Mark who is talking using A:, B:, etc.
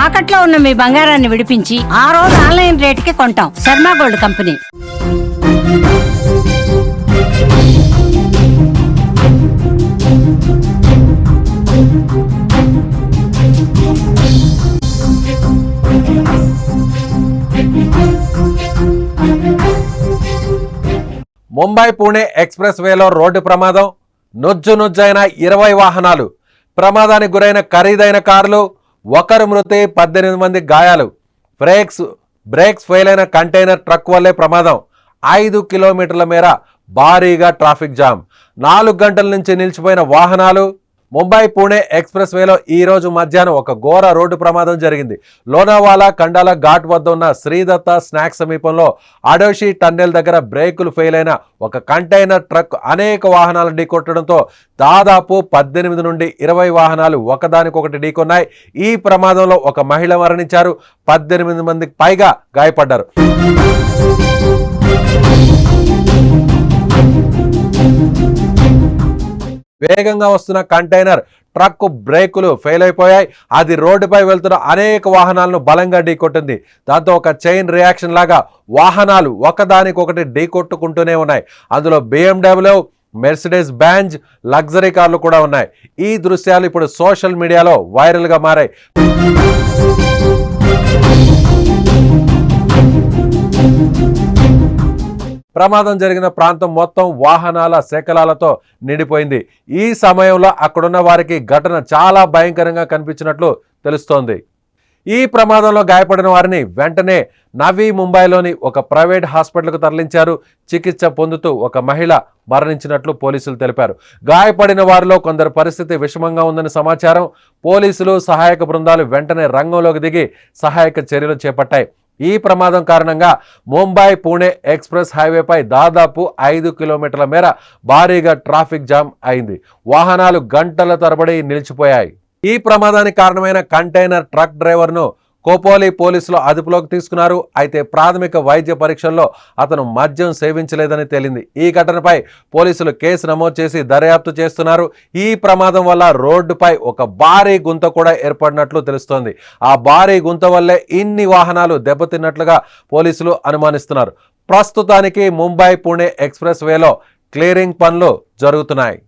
A: తాకట్లో ఉన్న మీ బంగారాన్ని విడిపించి ఆ రోజు ఆన్లైన్ రేటుకి కొంటాం. Sharma gold company.
B: Mumbai Pune express వేలో రోడ్డు ప్రమాదం. నుజ్జైన 20 వాహనాలు. ప్రమాదానికి గురైన ఖరీదైన కార్లు. ఒకరు మృతి, 18 మంది గాయాలు. బ్రేక్స్ ఫెయిల్ అయిన కంటైనర్ ట్రక్ వల్లే ప్రమాదం. 5 కిలోమీటర్ల మేర భారీగా ట్రాఫిక్ జామ్. 4 గంటల నుంచి నిలిచిపోయిన వాహనాలు. ముంబై పూణే ఎక్స్ప్రెస్ వేలో ఈ రోజు మధ్యాహ్నం ఒక ఘోర రోడ్డు ప్రమాదం జరిగింది. లోనావాలా కండాలా ఘాట్ వద్ద ఉన్న శ్రీదత్త స్నాక్ సమీపంలో అడోషి టన్నెల్ దగ్గర బ్రేకులు ఫెయిల్ అయిన ఒక కంటైనర్ ట్రక్ అనేక వాహనాలు ఢీకొట్టడంతో దాదాపు 18 నుండి 20 వాహనాలు ఒకదానికొకటి ఢీకొన్నాయి. ఈ ప్రమాదంలో ఒక మహిళ మరణించారు. 18 మందికి పైగా గాయపడ్డారు. వేగంగా వస్తున్న కంటైనర్ ట్రక్ బ్రేకులు ఫెయిల్ అయిపోయాయి. అది రోడ్డుపై వెళ్తున్న అనేక వాహనాలను బలంగా ఢీకొట్టింది. దాంతో ఒక చైన్ రియాక్షన్ లాగా వాహనాలు ఒకదానికొకటి ఢీకొట్టుకుంటూనే ఉన్నాయి. అందులో BMW, మెర్సిడెస్ బెంజ్ లగ్జరీ కార్లు కూడా ఉన్నాయి. ఈ దృశ్యాలు ఇప్పుడు సోషల్ మీడియాలో వైరల్గా మారాయి. ప్రమాదం జరిగిన ప్రాంతం మొత్తం వాహనాల శకలాలతో నిండిపోయింది. ఈ సమయంలో అక్కడున్న వారికి ఘటన చాలా భయంకరంగా కనిపించినట్లు తెలుస్తోంది. ఈ ప్రమాదంలో గాయపడిన వారిని వెంటనే నవీ ముంబైలోని ఒక ప్రైవేట్ హాస్పిటల్కు తరలించారు. చికిత్స పొందుతూ ఒక మహిళ మరణించినట్లు పోలీసులు తెలిపారు. గాయపడిన వారిలో కొందరు పరిస్థితి విషమంగా ఉందని సమాచారం. పోలీసులు, సహాయక బృందాలు వెంటనే రంగంలోకి దిగి సహాయక చర్యలు చేపట్టాయి. ఈ ప్రమాదం కారణంగా ముంబై పూణే ఎక్స్ప్రెస్ హైవేపై దాదాపు 5 కిలోమీటర్ల మేర భారీగా ట్రాఫిక్ జామ్ అయింది. వాహనాలు గంటల తరబడి నిలిచిపోయాయి. ఈ ప్రమాదానికి కారణమైన కంటైనర్ ట్రక్ డ్రైవర్ను కోపోలి పోలీసులు అదుపులోకి తీసుకున్నారు. అయితే ప్రాథమిక వైద్య పరీక్షల్లో అతను మద్యం సేవించలేదని తేలింది. ఈ ఘటనపై పోలీసులు కేసు నమోదు చేసి దర్యాప్తు చేస్తున్నారు. ఈ ప్రమాదం వల్ల రోడ్డుపై ఒక భారీ గుంత కూడా ఏర్పడినట్లు తెలుస్తోంది. ఆ భారీ గుంత వల్లే ఇన్ని వాహనాలు దెబ్బతిన్నట్లుగా పోలీసులు అనుమానిస్తున్నారు. ప్రస్తుతానికి ముంబై పూణే ఎక్స్ప్రెస్ వేలో క్లియరింగ్ పనులు జరుగుతున్నాయి.